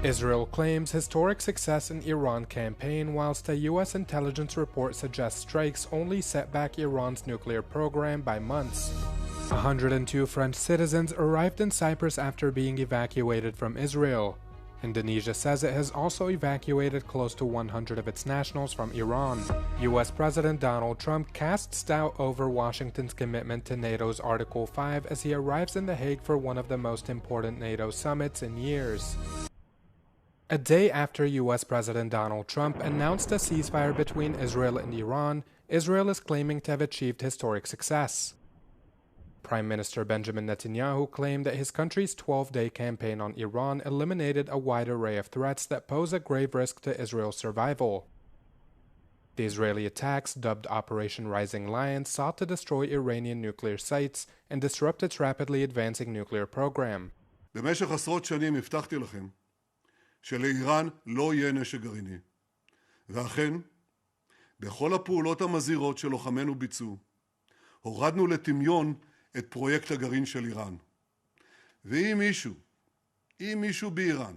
Israel claims historic success in Iran campaign, whilst a U.S. intelligence report suggests strikes only set back Iran's nuclear program by months. 102 French citizens arrived in Cyprus after being evacuated from Israel. Indonesia says it has also evacuated close to 100 of its nationals from Iran. U.S. President Donald Trump casts doubt over Washington's commitment to NATO's Article 5 as he arrives in The Hague for one of the most important NATO summits in years. A day after U.S. President Donald Trump announced a ceasefire between Israel and Iran, Israel is claiming to have achieved historic success. Prime Minister Benjamin Netanyahu claimed that his country's 12-day campaign on Iran eliminated a wide array of threats that pose a grave risk to Israel's survival. The Israeli attacks, dubbed Operation Rising Lion, sought to destroy Iranian nuclear sites and disrupt its rapidly advancing nuclear program. במשך עשרות שנים הבטחתי לכם שלאיראן לא יהיה נשק גרעיני. ואכן, בכל הפעולות המזהירות שלוחמינו ביצעו, הורדנו לטמיון את פרויקט הגרעין של איראן. ואם מישהו באיראן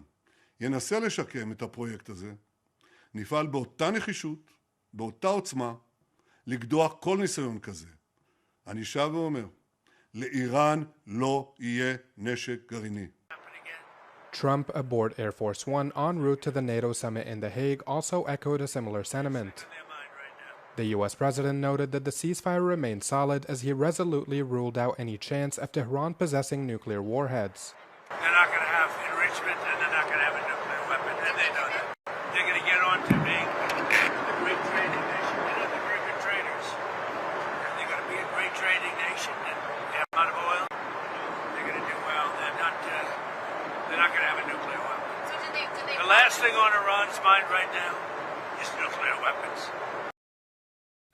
ינסה לשקם את הפרויקט הזה, נפעל באותה נחישות, באותה עוצמה, לגדוע כל ניסיון כזה. אני שב ואומר, לאיראן לא יהיה נשק גרעיני. Trump aboard Air Force One en route to the NATO summit in The Hague also echoed a similar sentiment. The U.S. president noted that the ceasefire remained solid as he resolutely ruled out any chance of Tehran possessing nuclear warheads. They're not going to have enrichment and they're not going to have a nuclear weapon, and they know that. They're going to get on to being a great trading nation. They're very good traders. And they're going to be a great trading nation. And they have a lot of oil. They're going to do well. They're not going to have a nuclear weapon. So the last thing on Iran's mind right now is nuclear weapons.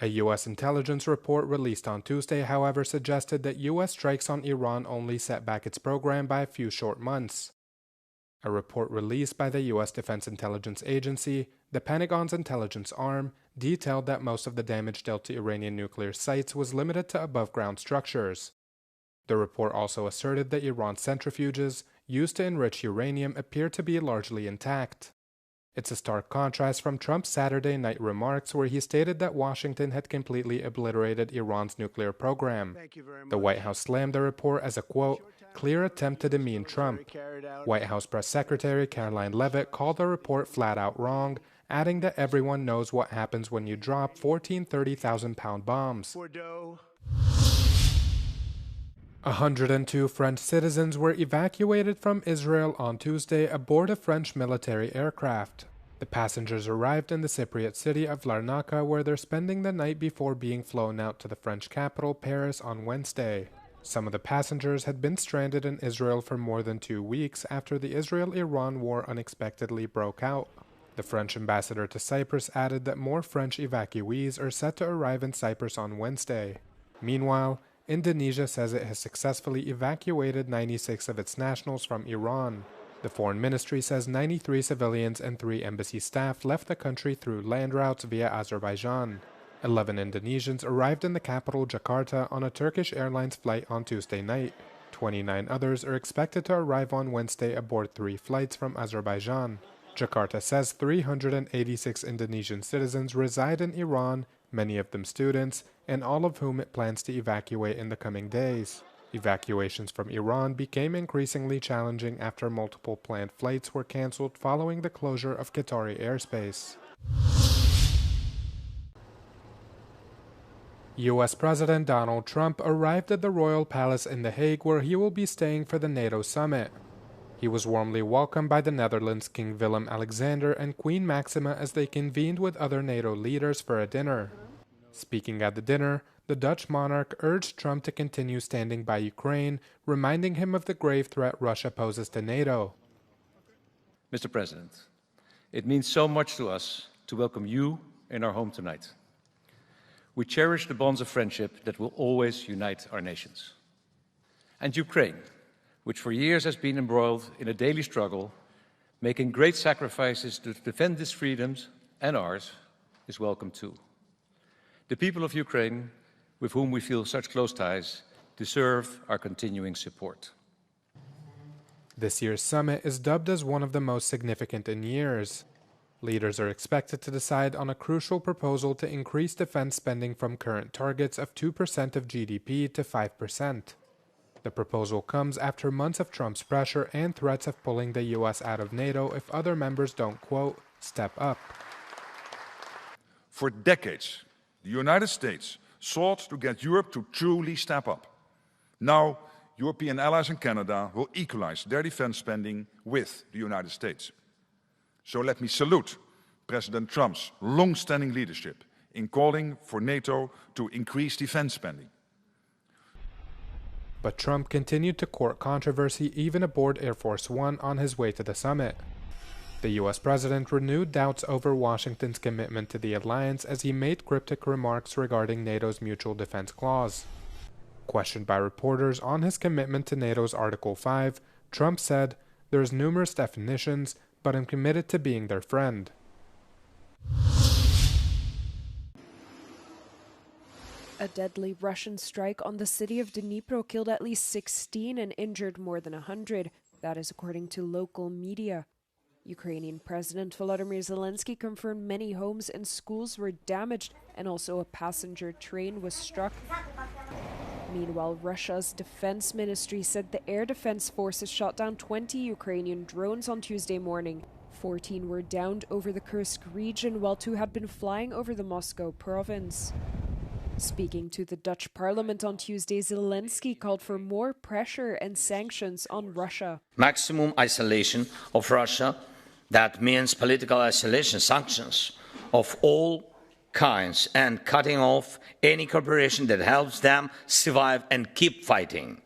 A U.S. intelligence report released on Tuesday, however, suggested that U.S. strikes on Iran only set back its program by a few short months. A report released by the U.S. Defense Intelligence Agency, the Pentagon's intelligence arm, detailed that most of the damage dealt to Iranian nuclear sites was limited to above-ground structures. The report also asserted that Iran's centrifuges, used to enrich uranium, appear to be largely intact. It's a stark contrast from Trump's Saturday night remarks where he stated that Washington had completely obliterated Iran's nuclear program. The White House slammed the report as a, quote, clear attempt to demean Trump. White House Press Secretary Caroline Leavitt called the report flat-out wrong, adding that everyone knows what happens when you drop 14 30,000-pound bombs. 102 French citizens were evacuated from Israel on Tuesday aboard a French military aircraft. The passengers arrived in the Cypriot city of Larnaca, where they're spending the night before being flown out to the French capital, Paris, on Wednesday. Some of the passengers had been stranded in Israel for more than 2 weeks after the Israel-Iran war unexpectedly broke out. The French ambassador to Cyprus added that more French evacuees are set to arrive in Cyprus on Wednesday. Meanwhile, Indonesia says it has successfully evacuated 96 of its nationals from Iran. The foreign ministry says 93 civilians and 3 embassy staff left the country through land routes via Azerbaijan. 11 Indonesians arrived in the capital Jakarta on a Turkish Airlines flight on Tuesday night. 29 others are expected to arrive on Wednesday aboard 3 flights from Azerbaijan. Jakarta says 386 Indonesian citizens reside in Iran, many of them students, and all of whom it plans to evacuate in the coming days. Evacuations from Iran became increasingly challenging after multiple planned flights were cancelled following the closure of Qatari airspace. U.S. President Donald Trump arrived at the Royal Palace in The Hague, where he will be staying for the NATO summit. He was warmly welcomed by the Netherlands' King Willem-Alexander and Queen Maxima as they convened with other NATO leaders for a dinner. Speaking at the dinner, the Dutch monarch urged Trump to continue standing by Ukraine, reminding him of the grave threat Russia poses to NATO. Mr. President, it means so much to us to welcome you in our home tonight. We cherish the bonds of friendship that will always unite our nations. And Ukraine, which for years has been embroiled in a daily struggle, making great sacrifices to defend its freedoms and ours, is welcome too. The people of Ukraine, with whom we feel such close ties, deserve our continuing support. This year's summit is dubbed as one of the most significant in years. Leaders are expected to decide on a crucial proposal to increase defense spending from current targets of 2% of GDP to 5%. The proposal comes after months of Trump's pressure and threats of pulling the U.S. out of NATO if other members don't, quote, step up. For decades, the United States sought to get Europe to truly step up. Now, European allies and Canada will equalize their defense spending with the United States. So let me salute President Trump's long-standing leadership in calling for NATO to increase defense spending. But Trump continued to court controversy even aboard Air Force One on his way to the summit. The U.S. president renewed doubts over Washington's commitment to the alliance as he made cryptic remarks regarding NATO's mutual defense clause. Questioned by reporters on his commitment to NATO's Article 5, Trump said, "There's numerous definitions, but I'm committed to being their friend." A deadly Russian strike on the city of Denipro killed at least 16 and injured more than 100. That is according to local media. Ukrainian President Volodymyr Zelensky confirmed many homes and schools were damaged and also a passenger train was struck. Meanwhile, Russia's defense ministry said the air defense forces shot down 20 Ukrainian drones on Tuesday morning. 14 were downed over the Kursk region, while 2 had been flying over the Moscow province. Speaking to the Dutch parliament on Tuesday, Zelensky called for more pressure and sanctions on Russia. Maximum isolation of Russia, that means political isolation, sanctions of all kinds, and cutting off any cooperation that helps them survive and keep fighting.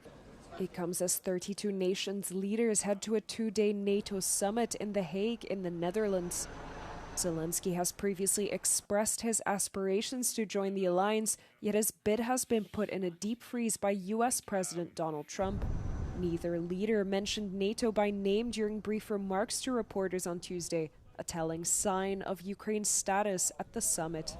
It comes as 32 nations leaders head to a 2-day NATO summit in The Hague in the Netherlands. Zelensky has previously expressed his aspirations to join the alliance, yet his bid has been put in a deep freeze by U.S. President Donald Trump. Neither leader mentioned NATO by name during brief remarks to reporters on Tuesday, a telling sign of Ukraine's status at the summit.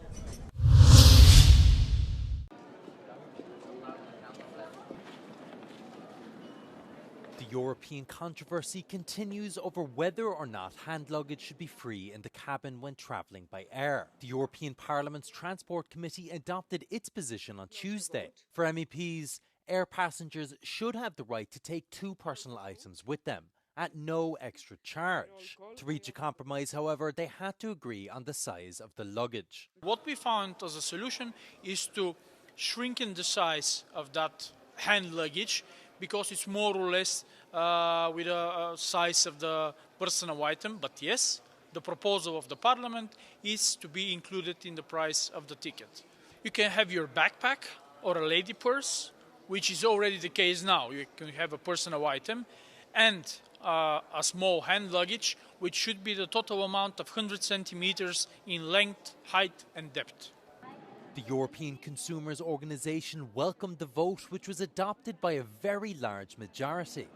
The European controversy continues over whether or not hand luggage should be free in the cabin when travelling by air. The European Parliament's Transport Committee adopted its position on Tuesday. For MEPs, air passengers should have the right to take 2 personal items with them at no extra charge. To reach a compromise, however, they had to agree on the size of the luggage. What we found as a solution is to shrink in the size of that hand luggage, because it's more or less with a size of the personal item. But yes, the proposal of the Parliament is to be included in the price of the ticket. You can have your backpack or a lady purse, which is already the case now. You can have a personal item and a small hand luggage, which should be the total amount of 100 centimeters in length, height and depth. The European Consumers Organization welcomed the vote, which was adopted by a very large majority.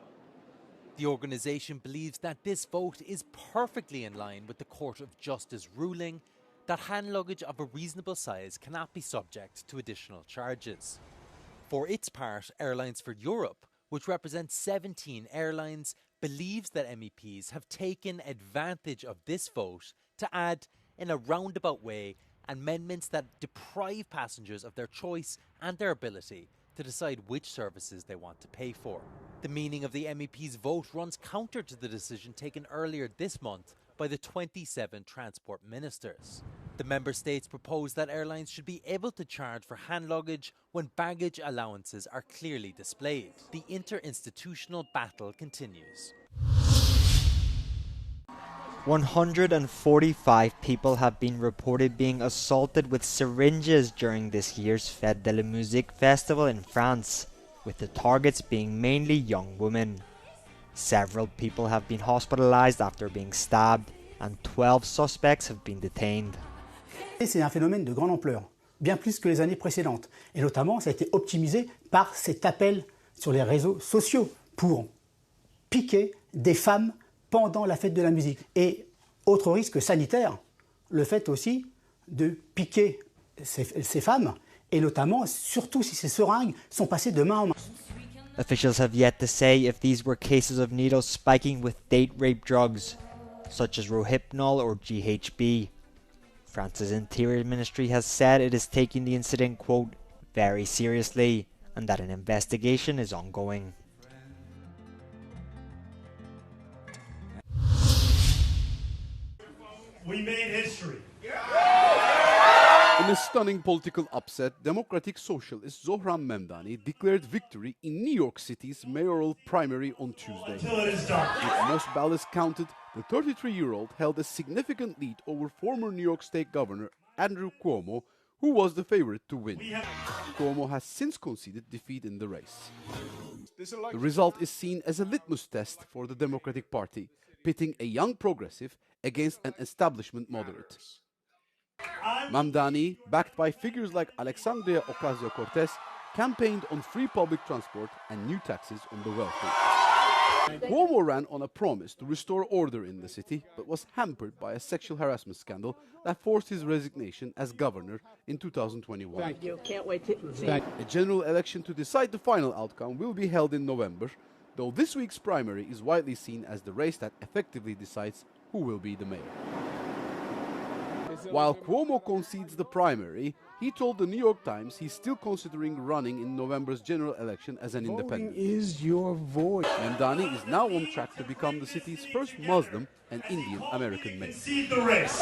The organization believes that this vote is perfectly in line with the Court of Justice ruling that hand luggage of a reasonable size cannot be subject to additional charges. For its part, Airlines for Europe, which represents 17 airlines, believes that MEPs have taken advantage of this vote to add, in a roundabout way, amendments that deprive passengers of their choice and their ability to decide which services they want to pay for. The meaning of the MEP's vote runs counter to the decision taken earlier this month by the 27 transport ministers. The member states propose that airlines should be able to charge for hand luggage when baggage allowances are clearly displayed. The interinstitutional battle continues. 145 people have been reported being assaulted with syringes during this year's Fête de la Musique festival in France, with the targets being mainly young women. Several people have been hospitalized after being stabbed, and 12 suspects have been detained. C'est un phénomène de grande ampleur, bien plus que les années précédentes. Et notamment, ça a été optimisé par cet appel sur les réseaux sociaux pour piquer des femmes pendant la fête de la musique. Et autre risque sanitaire, le fait aussi de piquer ces femmes, et notamment, surtout si ces seringues sont passées de main en main. Officials have yet to say if these were cases of needles spiking with date rape drugs, such as Rohypnol or GHB. France's Interior Ministry has said it is taking the incident, quote, very seriously, and that an investigation is ongoing. We made history. In a stunning political upset, Democratic Socialist Zohran Memdani declared victory in New York City's mayoral primary on Tuesday. Until it is done. With most ballots counted, the 33-year-old held a significant lead over former New York State Governor Andrew Cuomo, who was the favorite to win. Cuomo has since conceded defeat in the race. The result is seen as a litmus test for the Democratic Party, pitting a young progressive against an establishment moderate. Mamdani, backed by figures like Alexandria Ocasio-Cortez, campaigned on free public transport and new taxes on the wealthy. Cuomo ran on a promise to restore order in the city, but was hampered by a sexual harassment scandal that forced his resignation as governor in 2021. Thank you. Can't wait to see. A general election to decide the final outcome will be held in November, though this week's primary is widely seen as the race that effectively decides who will be the mayor. While Cuomo concedes the primary, he told the New York Times he's still considering running in November's general election as an independent. Is your voice. Memdani is now on track to become the city's first Muslim and Indian American mayor. Concede the race.